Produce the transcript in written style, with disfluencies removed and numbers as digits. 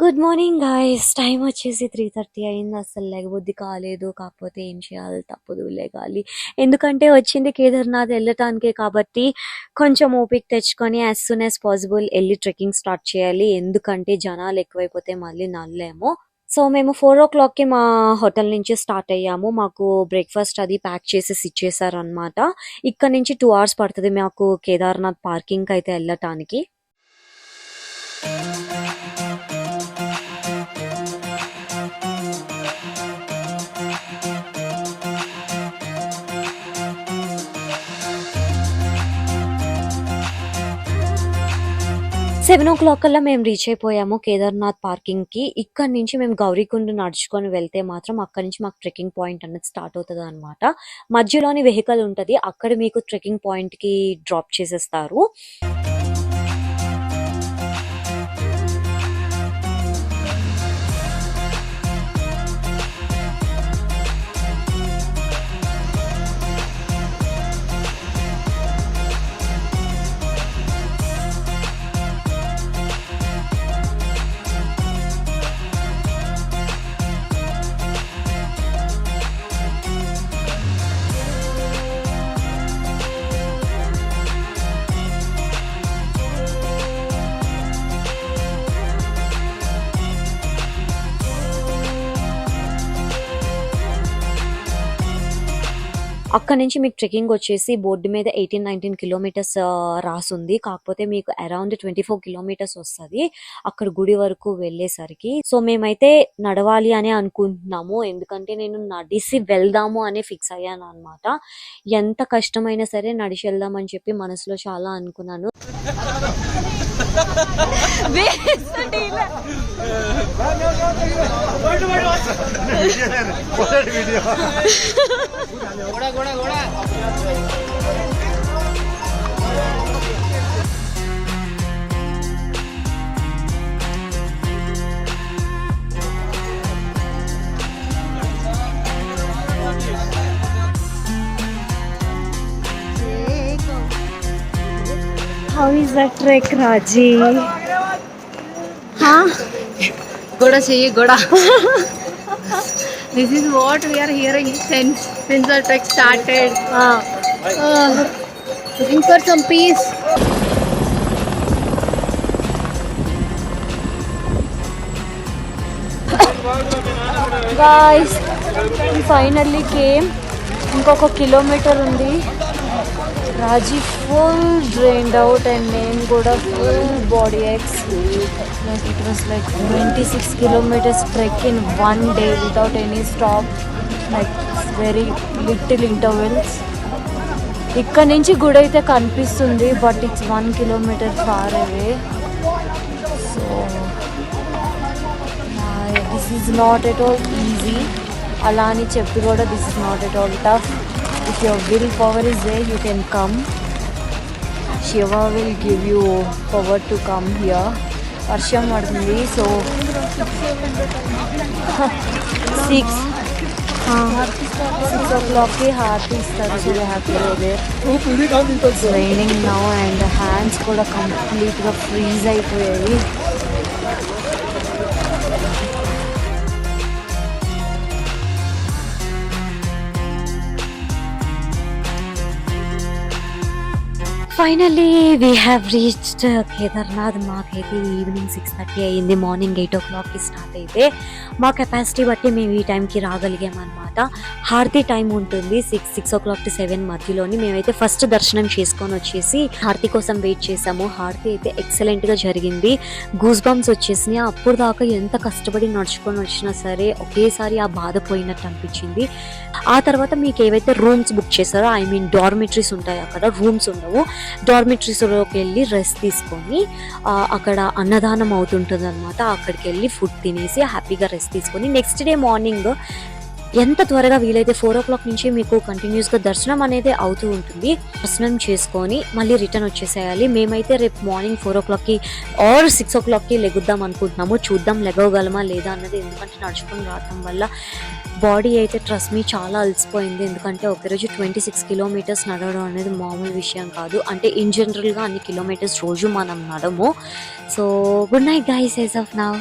Good morning guys. Time వచ్చేసి 3:30 అయింది. అసలు లేగబుద్ధి కాలేదు. కాకపోతే ఏం చేయాలి, తప్పదు, లేగాలి. ఎందుకంటే వచ్చింది కేదార్నాథ్ వెళ్ళటానికే కాబట్టి కొంచెం ఓపిక తెచ్చుకొని యాజ్ సూన్ యాజ్ పాసిబుల్ వెళ్ళి ట్రెక్కింగ్ స్టార్ట్ చేయాలి. ఎందుకంటే జనాలు ఎక్కువైపోతే మళ్ళీ నల్లేమో. సో మేము 4 o'clockకి మా హోటల్ నుంచి స్టార్ట్ అయ్యాము. మాకు బ్రేక్ఫాస్ట్ అది ప్యాక్ చేసేసి ఇచ్చేసారు అనమాట. ఇక్కడ నుంచి 2 hours పడుతుంది మాకు కేదార్నాథ్ పార్కింగ్ అయితే వెళ్ళటానికి. 7 o'clock కల్లా మేము రీచ్ అయిపోయాము కేదార్నాథ్ పార్కింగ్ కి. ఇక్కడ నుంచి మేము గౌరీకుండ్ నడుచుకొని వెళ్తే మాత్రం అక్కడ నుంచి మాకు ట్రెక్కింగ్ పాయింట్ అనేది స్టార్ట్ అవుతుంది అనమాట. మధ్యలోని వెహికల్ ఉంటది, అక్కడ మీకు ట్రెక్కింగ్ పాయింట్ కి డ్రాప్ చేసేస్తారు. అక్కడ నుంచి మీకు ట్రెక్కింగ్ వచ్చేసి బోర్డు మీద 18-19 కిలోమీటర్స్ రాసుంది. కాకపోతే మీకు అరౌండ్ 24 కిలోమీటర్స్ వస్తుంది అక్కడ గుడి వరకు వెళ్ళేసరికి. సో మేమైతే నడవాలి అని అనుకుంటున్నాము, ఎందుకంటే నేను నడిసి వెళ్దాము అని ఫిక్స్ అయ్యాను అనమాట. ఎంత కష్టమైనా సరే నడిచి వెళ్దామని చెప్పి మనసులో చాలా అనుకున్నాను. How is the trek, Raji? Huh? Goda chahiye, goda. This is what we are hearing since the trek started. Looking for some peace. Guys, we finally came. ఇంకొక కిలోమీటర్ ఉంది. Raji full drained out and name kuda full body aches. Like it was like 26 kilometers trek in one day without any stop. Like very little intervals. ఇక్కడ నుంచి గుడి అయితే కనిపిస్తుంది, but it's 1 kilometer far away. So this is not at all easy. అలా అని చెప్పి కూడా this is not at all tough. If your willpower is there, you can come. Shiva will give you power to come here. Varsham పడుతుంది, so 6 o'clockకి హారతి ఇస్తారు. So we have to go there. It's raining now and hands కూడా కంప్లీట్గా freeze అయిపోయాయి. Finally we have reached Kedarnath. మాకైతే evening 6:30 అయ్యింది. Morning 8 o'clockకి start అయితే మా కెపాసిటీ బట్టి మేము ఈ టైంకి రాగలిగామన్నమాట. హారతి టైం ఉంటుంది 6 o'clock to 7 మధ్యలోని. మేమైతే ఫస్ట్ దర్శనం చేసుకొని వచ్చేసి హారతి కోసం వెయిట్ చేసాము. హారతి అయితే ఎక్సలెంట్గా జరిగింది. గూస్ బంప్స్ వచ్చేసినాయి. అప్పుడు దాకా ఎంత కష్టపడి నడుచుకొని వచ్చినా సరే ఒకేసారి ఆ బాధ పోయినట్టు అనిపించింది. ఆ తర్వాత మీకు ఏవైతే రూమ్స్ బుక్ చేశారో, ఐ మీన్ డార్మిటరీస్ ఉంటాయి, అక్కడ రూమ్స్ ఉండవు. డార్మిటరీస్లోకి వెళ్ళి రెస్ట్ తీసుకొని అక్కడ అన్నదానం అవుతుంటుంది అనమాట. అక్కడికి వెళ్ళి ఫుడ్ తినేసి హ్యాపీగా రెస్ట్ తీసుకొని నెక్స్ట్ డే మార్నింగ్ ఎంత త్వరగా వీలైతే 4 o'clock నుంచి మీకు కంటిన్యూస్గా దర్శనం అనేది అవుతూ ఉంటుంది. దర్శనం చేసుకొని మళ్ళీ రిటర్న్ వచ్చేసేయాలి. మేమైతే రేపు మార్నింగ్ 4 o'clockకి ఆర్ 6 o'clockకి లెగుద్దాం అనుకుంటున్నాము. చూద్దాం లెగవగలమా లేదా అన్నది. ఎందుకంటే నడుచుకుని రావటం వల్ల బాడీ అయితే ట్రస్ట్ మీ చాలా అలసిపోయింది. ఎందుకంటే ఒకరోజు 26 kilometers నడవడం అనేది మామూలు విషయం కాదు. అంటే ఇన్ జనరల్గా అన్ని కిలోమీటర్స్ రోజు మనం నడము. So good night guys as of now.